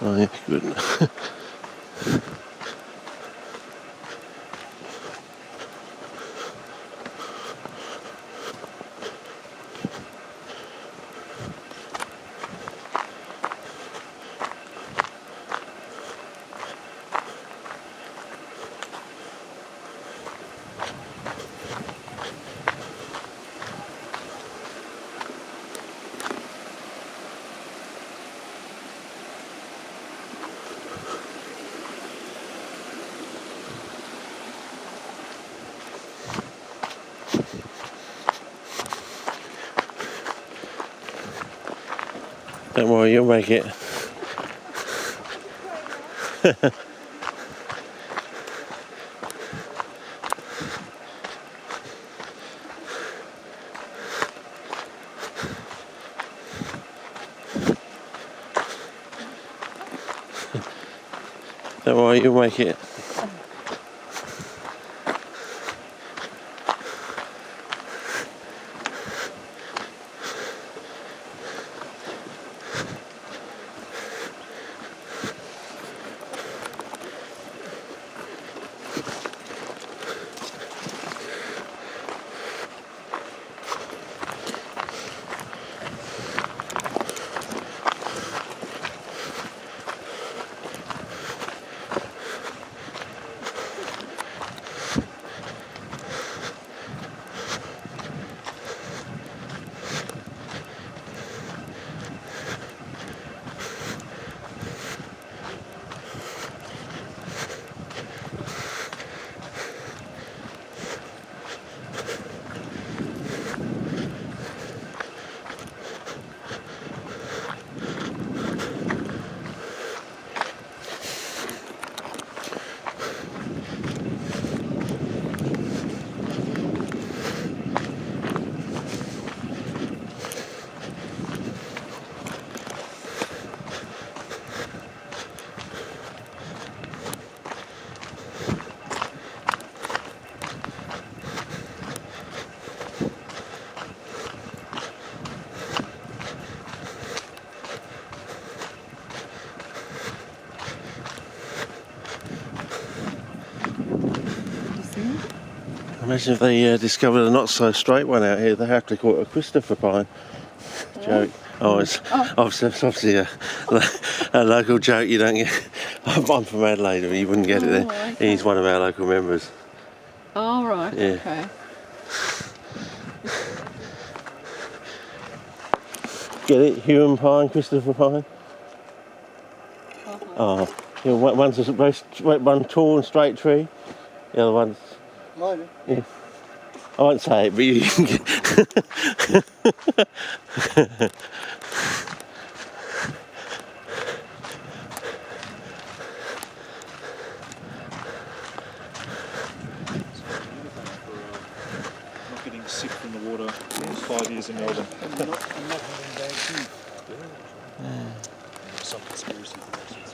Oh yeah, good. Don't worry, you'll make it. Don't worry, you'll make it. Imagine if they discovered a not so straight one out here. They have to call it a Christopher pine. Joke. Oh, it's obviously a local joke. You don't get. I'm from Adelaide, but you wouldn't get it there. Okay. He's one of our local members. Oh, right. Yeah. Okay. Get it? Human pine, Christopher pine. Oh, yeah, one's a very one tall and straight tree. The other one's. Maybe. Yeah. I won't say it, but you can get. Not getting sick from the water. 5 years in Melbourne. I'm not having bad teeth. Some conspiracy theories.